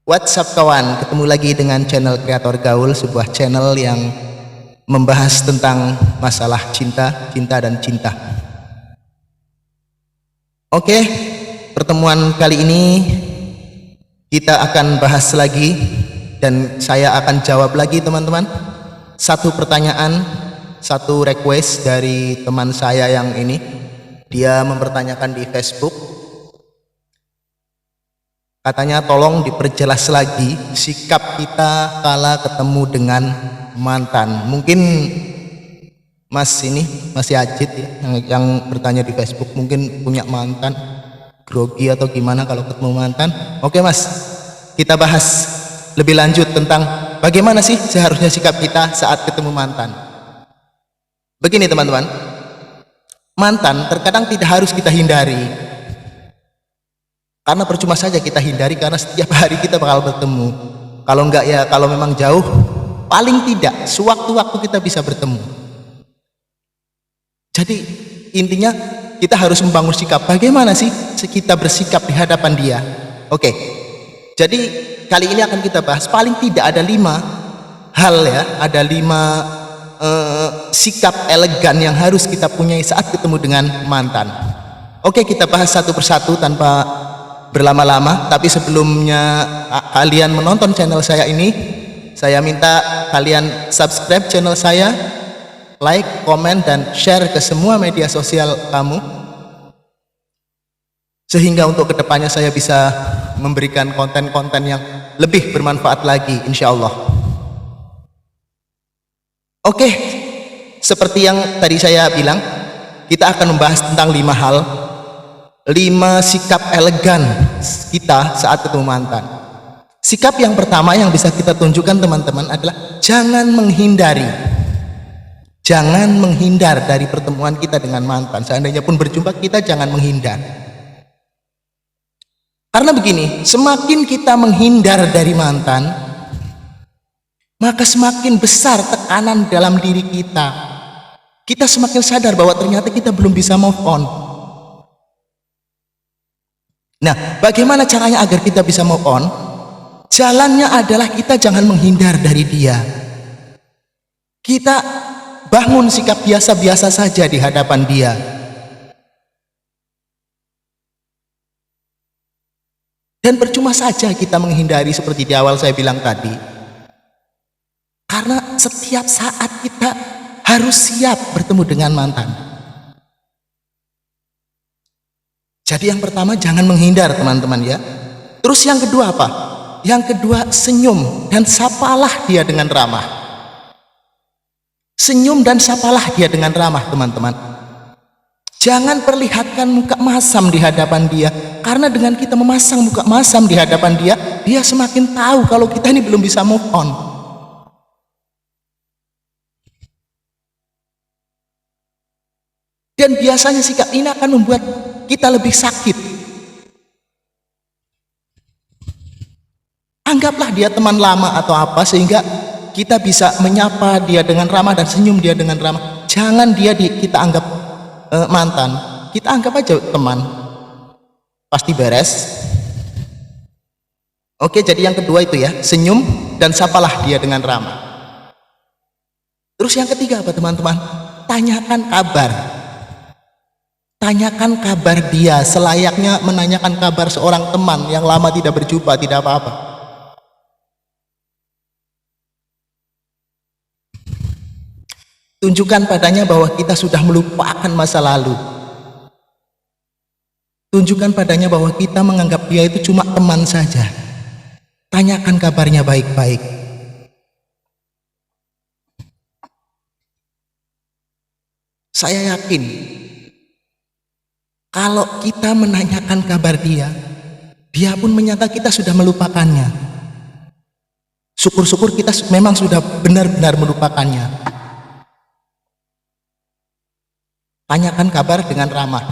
What's up kawan, ketemu lagi dengan channel Kreator Gaul, sebuah channel yang membahas tentang masalah cinta dan cinta. Oke, pertemuan kali ini kita akan bahas lagi dan saya akan jawab lagi teman-teman. Satu pertanyaan, satu request dari teman saya yang ini. Dia mempertanyakan di Facebook. Katanya tolong diperjelas lagi sikap kita kala ketemu dengan mantan. Mungkin Mas ini, Mas Yajid ya, yang bertanya di Facebook, mungkin punya mantan, grogi atau gimana kalau ketemu mantan. Oke Mas, kita bahas lebih lanjut tentang bagaimana sih seharusnya sikap kita saat ketemu mantan. Begini teman-teman, mantan terkadang tidak harus kita hindari. Karena percuma saja kita hindari, karena setiap hari kita bakal bertemu. Kalau enggak ya, kalau memang jauh, paling tidak sewaktu-waktu kita bisa bertemu. Jadi intinya kita harus membangun sikap. Bagaimana sih kita bersikap di hadapan dia? Oke, jadi kali ini akan kita bahas paling tidak ada 5 hal ya, ada 5 sikap elegan yang harus kita punyai saat ketemu dengan mantan. Oke, kita bahas satu persatu tanpa berlama-lama, tapi sebelumnya kalian menonton channel saya ini, saya minta kalian subscribe channel saya, like, komen, dan share ke semua media sosial kamu, sehingga untuk kedepannya saya bisa memberikan konten-konten yang lebih bermanfaat lagi, insya Allah. Oke, seperti yang tadi saya bilang, kita akan membahas tentang 5 hal, 5 sikap elegan kita saat ketemu mantan. Sikap yang pertama yang bisa kita tunjukkan teman-teman adalah jangan menghindari. Jangan menghindar dari pertemuan kita dengan mantan. Seandainya pun berjumpa, kita jangan menghindar. Karena begini, semakin kita menghindar dari mantan, maka semakin besar tekanan dalam diri kita. Kita semakin sadar bahwa ternyata kita belum bisa move on. Nah, bagaimana caranya agar kita bisa move on? Jalannya adalah kita jangan menghindar dari dia. Kita bangun sikap biasa-biasa saja di hadapan dia. Dan percuma saja kita menghindari seperti di awal saya bilang tadi. Karena setiap saat kita harus siap bertemu dengan mantan. Jadi yang pertama jangan menghindar teman-teman ya. Terus yang kedua apa? Yang kedua senyum dan sapalah dia dengan ramah. Senyum dan sapalah dia dengan ramah teman-teman. Jangan perlihatkan muka masam di hadapan dia. Karena dengan kita memasang muka masam di hadapan dia, dia semakin tahu kalau kita ini belum bisa move on. Dan biasanya sikap ini akan membuat kita lebih sakit. Anggaplah dia teman lama atau apa, sehingga kita bisa menyapa dia dengan ramah dan senyum dia dengan ramah. Jangan kita anggap mantan, kita anggap aja teman. Pasti beres. Oke, jadi yang kedua itu ya, senyum dan sapalah dia dengan ramah. Terus yang ketiga apa teman-teman? Tanyakan kabar. Tanyakan kabar dia selayaknya menanyakan kabar seorang teman yang lama tidak berjumpa, tidak apa-apa. Tunjukkan padanya bahwa kita sudah melupakan masa lalu. Tunjukkan padanya bahwa kita menganggap dia itu cuma teman saja. Tanyakan kabarnya baik-baik. Saya yakin kalau kita menanyakan kabar dia, dia pun menyangka kita sudah melupakannya. Syukur-syukur kita memang sudah benar-benar melupakannya. Tanyakan kabar dengan ramah.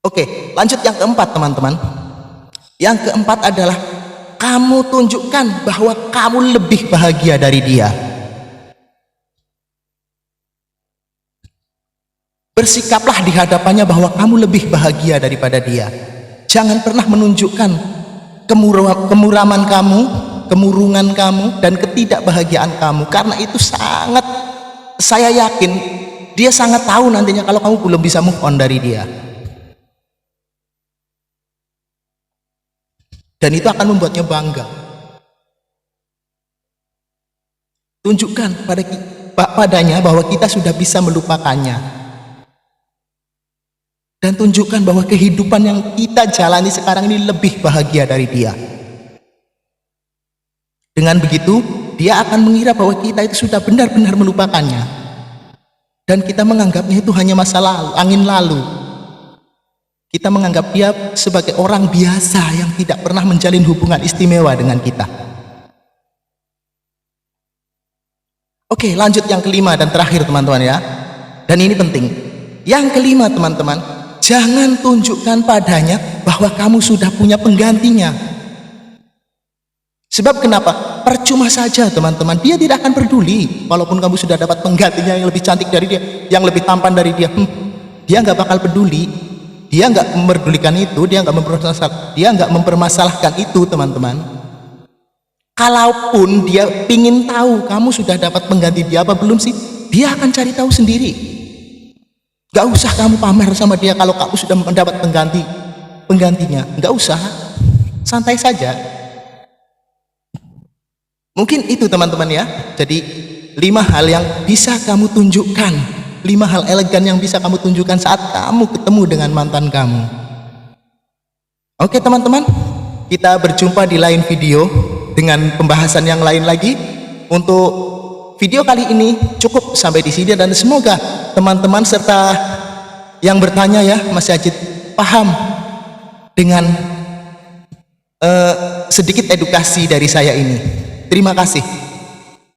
Oke, lanjut yang keempat teman-teman. Yang keempat adalah kamu tunjukkan bahwa kamu lebih bahagia dari dia. bersikaplah di hadapannya bahwa kamu lebih bahagia daripada dia. Jangan pernah menunjukkan kemuraman kamu, kemurungan kamu, dan ketidakbahagiaan kamu, karena itu sangat, saya yakin dia sangat tahu nantinya kalau kamu belum bisa move on dari dia, dan itu akan membuatnya bangga. Tunjukkan padanya bahwa kita sudah bisa melupakannya, dan tunjukkan bahwa kehidupan yang kita jalani sekarang ini lebih bahagia dari dia. Dengan begitu, dia akan mengira bahwa kita itu sudah benar-benar melupakannya, dan kita menganggapnya itu hanya masa lalu, angin lalu. Kita menganggap dia sebagai orang biasa yang tidak pernah menjalin hubungan istimewa dengan kita. Oke, lanjut yang kelima dan terakhir teman-teman ya. Dan ini penting. Yang kelima teman-teman, jangan tunjukkan padanya bahwa kamu sudah punya penggantinya. Sebab kenapa? Percuma saja teman-teman, dia tidak akan peduli. Walaupun kamu sudah dapat penggantinya yang lebih cantik dari dia, yang lebih tampan dari dia, dia nggak bakal peduli. Dia nggak memperdulikan itu, dia nggak mempermasalahkan itu teman-teman. Kalaupun dia pingin tahu kamu sudah dapat pengganti dia apa belum sih, dia akan cari tahu sendiri. Gak usah kamu pamer sama dia kalau kamu sudah mendapat penggantinya. Gak usah, santai saja. Mungkin itu teman-teman ya. Jadi 5 hal yang bisa kamu tunjukkan, 5 hal elegan yang bisa kamu tunjukkan saat kamu ketemu dengan mantan kamu. Oke teman-teman, kita berjumpa di lain video dengan pembahasan yang lain lagi. Untuk video kali ini cukup sampai di sini, dan semoga teman-teman serta yang bertanya ya Mas Yazid paham dengan sedikit edukasi dari saya ini. Terima kasih.